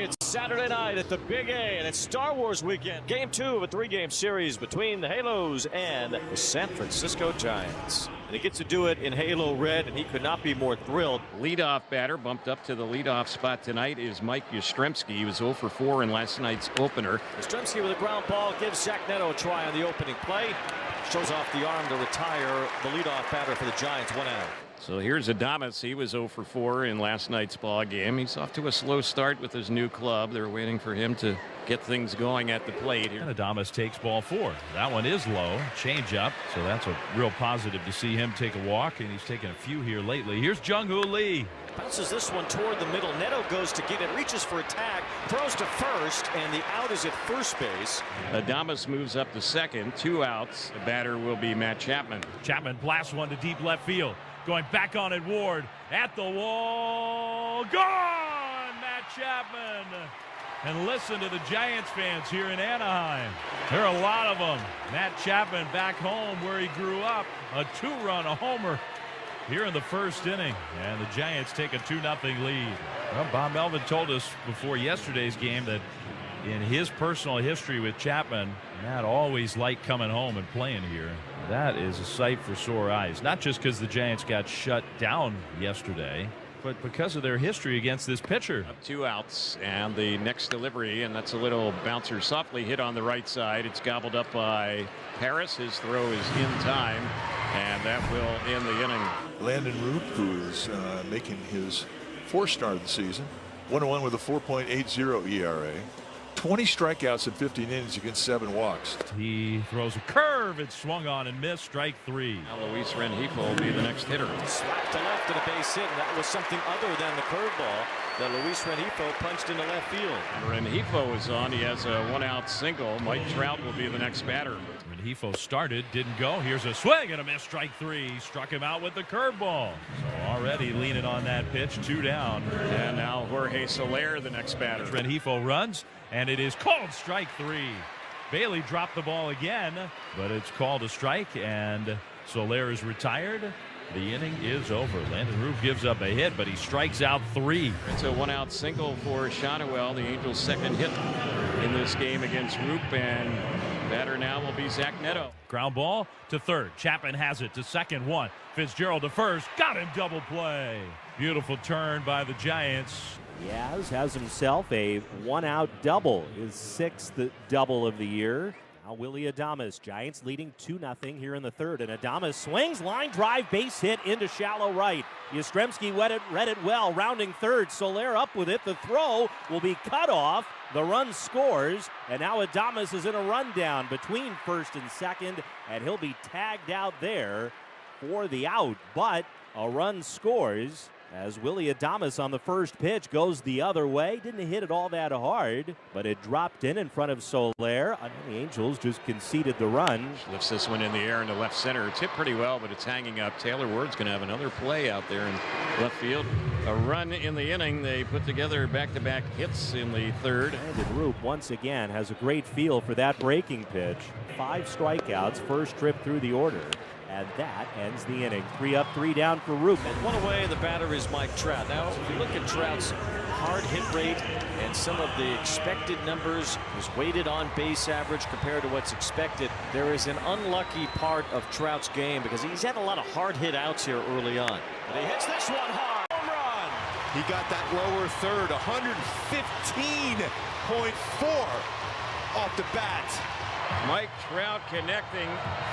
It's Saturday night at the Big A, and it's Star Wars weekend. Game 2 of a 3-game series between the Halos and the San Francisco Giants. And he gets to do it in Halo Red, and he could not be more thrilled. Leadoff batter bumped up to the leadoff spot tonight is Mike Yastrzemski. He was 0 for 4 in last night's opener. Yastrzemski with a ground ball gives Zach Neto a try on the opening play. Shows off the arm to retire the leadoff batter for the Giants, 1 out. So here's Adames. He was 0 for 4 in last night's ball game. He's off to a slow start with his new club. They're waiting for him to get things going at the plate here. And Adames takes ball 4. That one is low. Change up. So that's a real positive to see him take a walk, and he's taken a few here lately. Here's Jung-Hoo Lee. Bounces this one toward the middle. Neto goes to get it, reaches for a tag, throws to first, and the out is at first base. Adames moves up to second. 2 outs. The batter will be Matt Chapman. Chapman blasts one to deep left field. Going back on it, Ward at the wall. Gone! Matt Chapman. And listen to the Giants fans here in Anaheim. There are a lot of them. Matt Chapman back home where he grew up. A 2-run, a homer here in the first inning. And the Giants take a 2-0 lead. Well, Bob Melvin told us before yesterday's game that in his personal history with Chapman, Matt always liked coming home and playing here. That is a sight for sore eyes. Not just because the Giants got shut down yesterday, but because of their history against this pitcher. 2 outs and the next delivery, and that's a little bouncer softly hit on the right side. It's gobbled up by Harris. His throw is in time, and that will end the inning. Landon Roop, who is making his 4th start of the season, 1-1 with a 4.80 ERA. 20 strikeouts in 15 innings against 7 walks. He throws a curve. It's swung on and missed. Strike 3. Now Luis Rengifo will be the next hitter. Slapped to left at a base hit, and that was something other than the curveball that Luis Rengifo punched into left field. Rengifo is on. He has a 1-out single. Mike Trout will be the next batter. Rengifo started, didn't go. Here's a swing and a miss. Strike 3. Struck him out with the curveball. So already leaning on that pitch. 2 down. And now Jorge Soler, the next batter. Rengifo runs, and it is called strike 3. Bailey dropped the ball again, but it's called a strike, and Soler is retired. The inning is over. Landon Roop gives up a hit, but he strikes out 3. It's a 1-out single for Shotwell, the Angels' second hit in this game against Roop, and batter now will be Zach Neto. Ground ball to third. Chapman has it to second. 1. Fitzgerald to first. Got him, double play. Beautiful turn by the Giants. Yaz has himself a 1-out double, his 6th double of the year. Now Willy Adames, Giants leading 2-0 here in the 3rd, and Adames swings, line drive, base hit into shallow right. Yastrzemski read it well, rounding 3rd. Soler up with it. The throw will be cut off. The run scores, and now Adames is in a rundown between 1st and 2nd, and he'll be tagged out there for the out, but a run scores as Willy Adames on the first pitch goes the other way. Didn't hit it all that hard, but it dropped in front of Soler. And the Angels just conceded the run. Lifts this one in the air into left center. It's hit pretty well, but it's hanging up. Taylor Ward's going to have another play out there in left field. A run in the inning. They put together back-to-back hits in the 3rd. Landon Roop once again has a great feel for that breaking pitch. 5 strikeouts, first trip through the order. And that ends the inning. 3 up, 3 down for Roop. And 1 away, the batter is Mike Trout. Now, if you look at Trout's hard hit rate and some of the expected numbers, his weighted on base average compared to what's expected, there is an unlucky part of Trout's game because he's had a lot of hard hit outs here early on. But he hits this one hard. Home run. He got that lower 3rd, 115.4 off the bat. Mike Trout connecting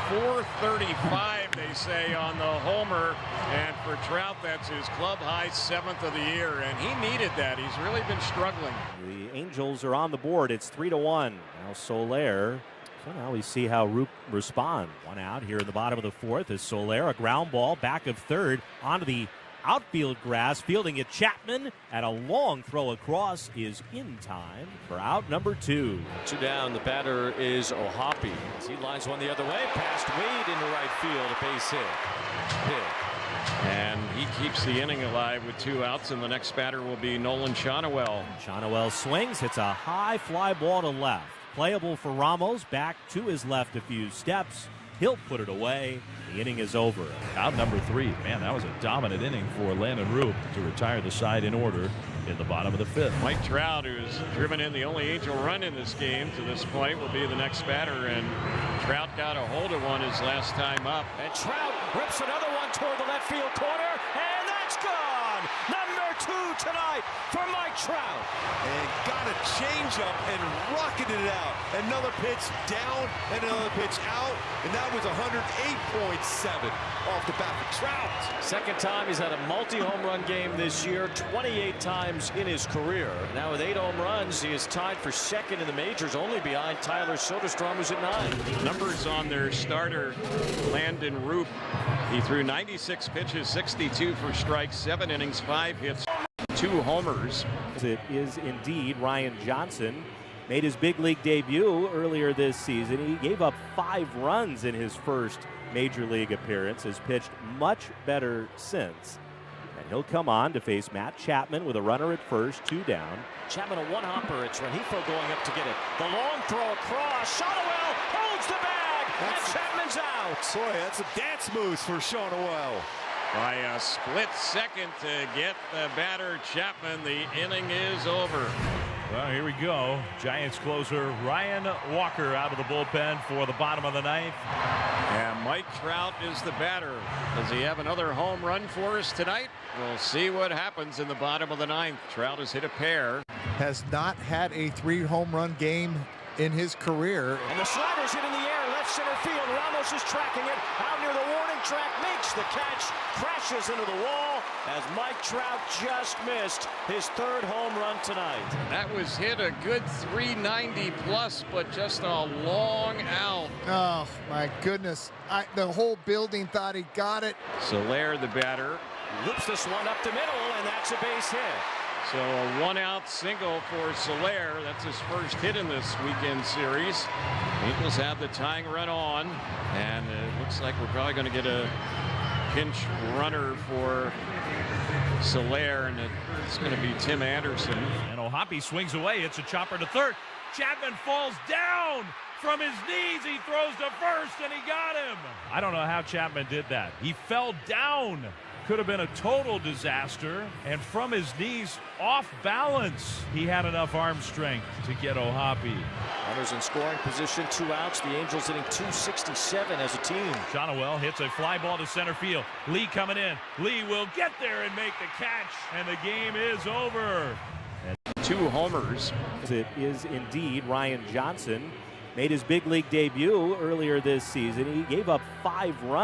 435, they say, on the homer. And for Trout, that's his club high 7th of the year. And he needed that. He's really been struggling. The Angels are on the board. It's 3-1. Now Soler. So now we see how Roop respond. 1 out here in the bottom of the 4th is Soler. A ground ball back of 3rd onto the outfield grass, fielding it Chapman, and a long throw across is in time for out number 2. 2 down, the batter is Ohapi. As he lines one the other way, past Wade into right field, a base hit. And he keeps the inning alive with 2 outs, and the next batter will be Nolan Shotwell. Shotwell swings, hits a high fly ball to left. Playable for Ramos, back to his left a few steps. He'll put it away. The inning is over. Out number 3. Man, that was a dominant inning for Landon Roop to retire the side in order. in the bottom of the fifth. Mike Trout, who's driven in the only Angel run in this game to this point, will be the next batter, and Trout got a hold of one his last time up. And Trout rips another one toward the left field corner, and that's gone. Number 2 tonight for Mike Trout. And got a changeup and rocketed it out. Another pitch down and another pitch out. And that was 108.7 off the bat for Trout. Second time he's had a multi-home run game this year, 28 times in his career. Now with 8 home runs, he is tied for second in the majors, only behind Tyler Soderstrom, who's at 9. Numbers on their starter, Landon Roop. He threw 96 pitches, 62 for strikes, 7 innings, 5 hits, 2 homers. It is indeed Ryan Johnson. Made his big league debut earlier this season. He gave up 5 runs in his first major league appearance. Has pitched much better since. And he'll come on to face Matt Chapman with a runner at first, 2 down. Chapman a one-hopper. It's Rengifo going up to get it. The long throw across. Shotwell holds the bag. And Chapman's out. Boy, that's some dance moves for Shonowell. By a split second to get the batter Chapman, the inning is over. Well, here we go. Giants closer Ryan Walker out of the bullpen for the bottom of the 9th. And Mike Trout is the batter. Does he have another home run for us tonight? We'll see what happens in the bottom of the 9th. Trout has hit a pair. Has not had a 3 home run game in his career. And the slider's hit in the air, left center field. Ramos is tracking it out near the warning track, makes the catch, crashes into the wall as Mike Trout just missed his 3rd home run tonight. That was hit a good 390 plus, but just a long out. Oh my goodness, the whole building thought he got it. Soler, the batter. Loops this one up the middle, and that's a base hit. So a 1-out single for Soler. That's his first hit in this weekend series. Eagles have the tying run on, and it looks like we're probably going to get a pinch runner for Soler, and it's going to be Tim Anderson. And O'Hoppe swings away. It's a chopper to third. Chapman falls down from his knees. He throws to first, and he got him. I don't know how Chapman did that. He fell down. Could have been a total disaster. And from his knees, off balance, he had enough arm strength to get O'Hoppe. Runners in scoring position, 2 outs. The Angels hitting .267 as a team. Shonowell hits a fly ball to center field. Lee coming in. Lee will get there and make the catch, and the game is over. 2 homers. It is indeed Ryan Johnson. Made his big league debut earlier this season. He gave up 5 runs.